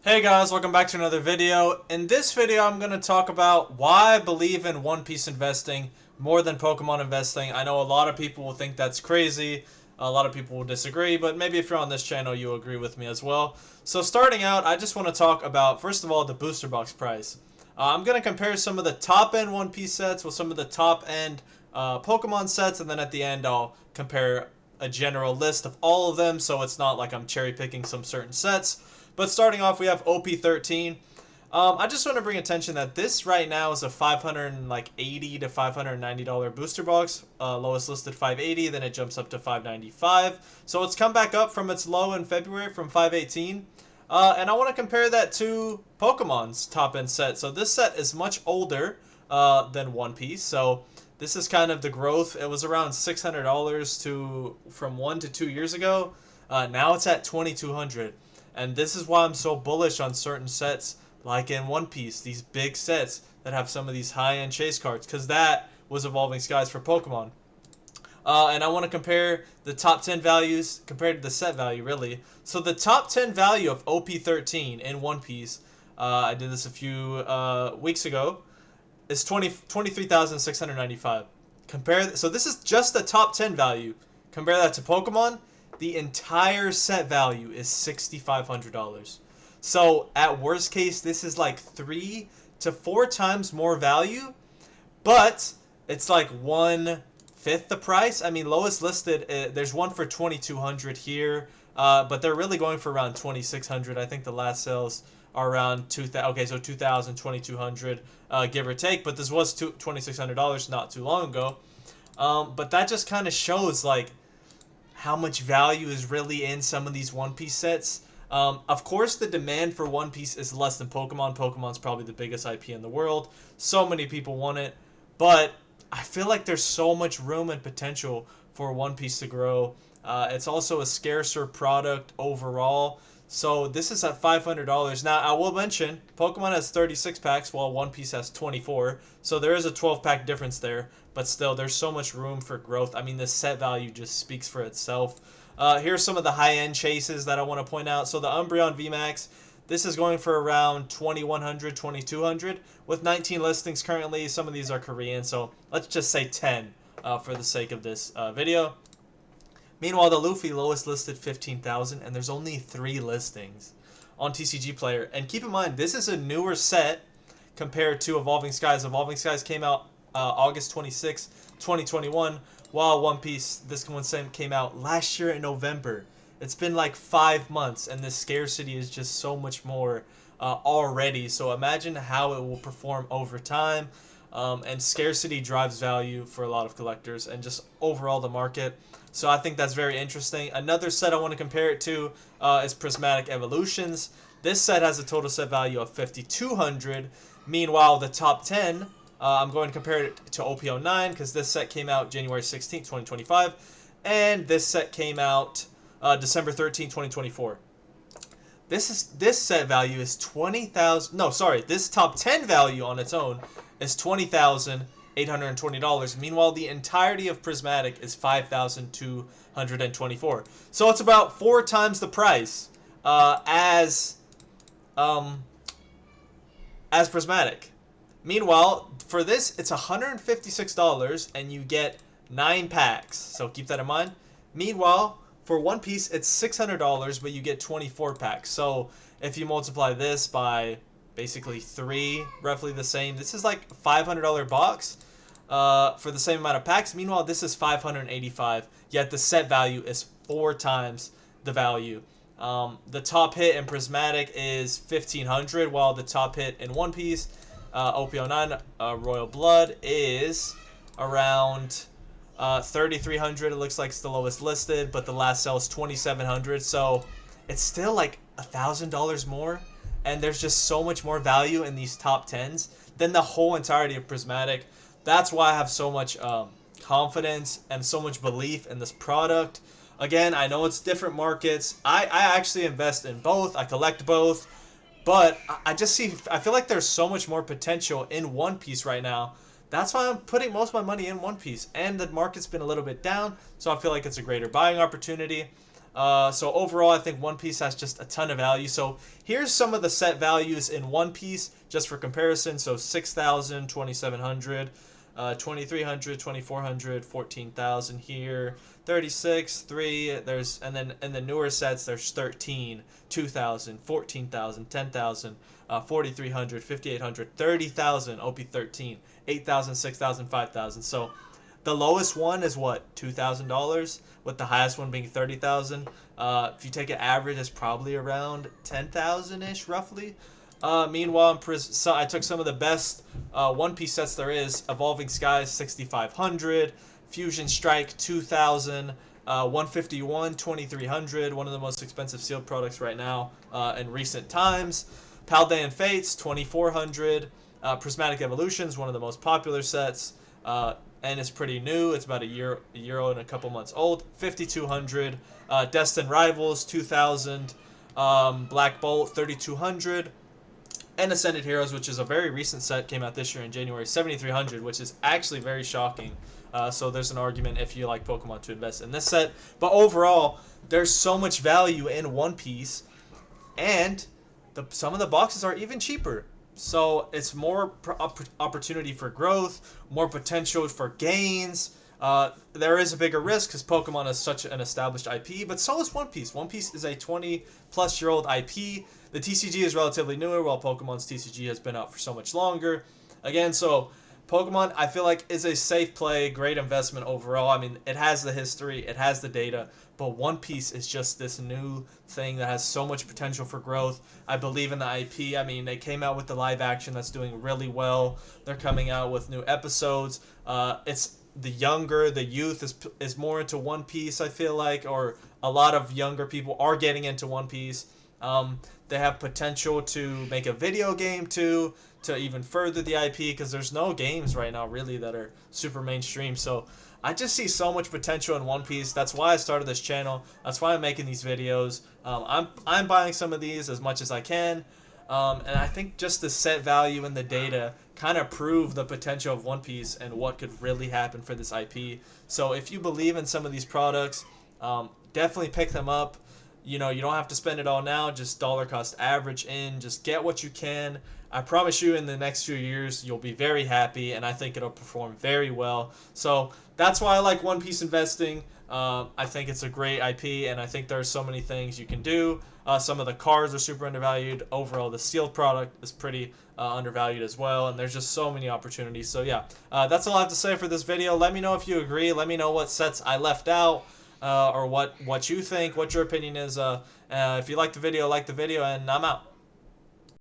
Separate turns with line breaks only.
Hey guys, welcome back to another video. In this video, I'm going to talk about why I believe in One Piece investing more than Pokemon investing. I know a lot of people will think that's crazy. A lot of people will disagree, but maybe if you're on this channel, you'll agree with me as well. So starting out, I just want to talk about, first of all, the booster box price. I'm going to compare some of the top-end One Piece sets with some of the top-end Pokemon sets, and then at the end, I'll compare a general list of all of them, so it's not like I'm cherry-picking some certain sets. But starting off, we have OP13. I just want to bring attention that this right now is a $580 to $590 booster box. Lowest listed $580, then it jumps up to $595. So it's come back up from its low in February from $518. And I want to compare that to Pokemon's top end set. So this set is much older than One Piece. So this is kind of the growth. It was around $600 from 1 to 2 years ago. Now it's at $2,200. And this is why I'm so bullish on certain sets like in One Piece, these big sets that have some of these high-end chase cards, because that was Evolving Skies for Pokemon. And I want to compare the top 10 values compared to the set value, really. So the top 10 value of OP13 in One Piece, I did this a few weeks ago, is 23,695. So this is just the top 10 value. Compare that to Pokemon. The entire set value is $6,500. So at worst case, this is like 3 to 4 times more value, but it's like 1/5 the price. I mean, lowest listed, there's one for $2,200 here, but they're really going for around $2,600. I think the last sales are around 2,000. Okay, so 2,000, 2,200, give or take. But this was $2,600 not too long ago. But that just kind of shows like how much value is really in some of these One Piece sets. Of course, the demand for One Piece is less than Pokemon. Pokemon's probably the biggest IP in the world. So many people want it. But I feel like there's so much room and potential for One Piece to grow. It's also a scarcer product overall. So this is at $500. Now, I will mention, Pokemon has 36 packs while One Piece has 24. So there is a 12-pack difference there. But still, there's so much room for growth. I mean, the set value just speaks for itself. Here's some of the high-end chases that I want to point out. So the Umbreon VMAX, this is going for around $2,100, $2,200 with 19 listings currently. Some of these are Korean, so let's just say 10 for the sake of this video. Meanwhile, the Luffy lowest listed 15,000, and there's only 3 listings on TCG Player. And keep in mind, this is a newer set compared to Evolving Skies. Evolving Skies came out August 26, 2021, while One Piece, this one came out last year in November. It's been like 5 months, and the scarcity is just so much more already. So imagine how it will perform over time. And scarcity drives value for a lot of collectors and just overall the market. So I think that's very interesting. Another set I want to compare it to is Prismatic Evolutions. This set has a total set value of $5,200. Meanwhile, the top 10, I'm going to compare it to OP09 because this set came out January 16, 2025. And this set came out December 13, 2024. This set value is 20,000. No, sorry. This top 10 value on its own is $20,820. Meanwhile, the entirety of Prismatic is $5,224. So it's about 4 times the price as Prismatic. Meanwhile, for this, it's $156 and you get 9 packs. So keep that in mind. Meanwhile, for One Piece, it's $600, but you get 24 packs. So if you multiply this by basically 3, roughly the same, this is like $500 box for the same amount of packs. Meanwhile, this is $585, yet the set value is 4 times the value. The top hit in Prismatic is $1,500, while the top hit in One Piece, OP09, Royal Blood, is around $3,300. It looks like it's the lowest listed, but the last sale is $2,700. So it's still like $1,000 more, and there's just so much more value in these top 10s than the whole entirety of Prismatic. That's why I have so much confidence and so much belief in this product. Again, I know it's different markets. I actually invest in both. I collect both. But I feel like there's so much more potential in One Piece right now. That's why I'm putting most of my money in One Piece. And the market's been a little bit down, so I feel like it's a greater buying opportunity. So overall, I think One Piece has just a ton of value. So here's some of the set values in One Piece, just for comparison. So 6,000, 2,700, 2,300, 2,400, 14,000 here, 36, 3. There's and then in the newer sets, there's 13, 2,000, 14,000, 10,000, 4,300, 5,800, 30,000. OP13, 8,000, 6,000, 5,000. So the lowest one is what, $2,000, with the highest one being 30,000. If you take an average, it's probably around 10,000 ish, roughly. Meanwhile, so I took some of the best One Piece sets there is. Evolving Skies 6,500, Fusion Strike 2,000, 151 2,300. One of the most expensive sealed products right now in recent times. Paldean Fates 2,400. Prismatic Evolutions, one of the most popular sets. And it's pretty new. It's about a year and a couple months old. 5,200. Destined Rivals 2,000. Black Bolt 3,200. And Ascended Heroes, which is a very recent set, came out this year in January, 7,300, which is actually very shocking. So there's an argument if you like Pokemon to invest in this set. But overall, there's so much value in One Piece, and some of the boxes are even cheaper. So it's more opportunity for growth, more potential for gains. There is a bigger risk because Pokemon is such an established IP, but so is One Piece. One Piece is a 20-plus-year-old IP. The TCG is relatively newer, while Pokemon's TCG has been out for so much longer. Again, so Pokemon, I feel like, is a safe play, great investment overall. I mean, it has the history, it has the data, but One Piece is just this new thing that has so much potential for growth. I believe in the IP. I mean, they came out with the live action that's doing really well. They're coming out with new episodes. It's the youth is more into One Piece, I feel like, or a lot of younger people are getting into One Piece. They have potential to make a video game too, to even further the IP, because there's no games right now really that are super mainstream. So I just see so much potential in One Piece. That's why I started this channel. That's why I'm making these videos. I'm buying some of these as much as I can. And I think just the set value and the data kind of prove the potential of One Piece and what could really happen for this IP. So if you believe in some of these products, definitely pick them up. You know, you don't have to spend it all now. Just dollar cost average in. Just get what you can. I promise you in the next few years, you'll be very happy, and I think it'll perform very well. So that's why I like One Piece investing. I think it's a great IP, and I think there are so many things you can do. Some of the cards are super undervalued. Overall, the sealed product is pretty undervalued as well, and there's just so many opportunities. So yeah, that's all I have to say for this video. Let me know if you agree. Let me know what sets I left out, or what you think, what your opinion is. If you like the video, and I'm out.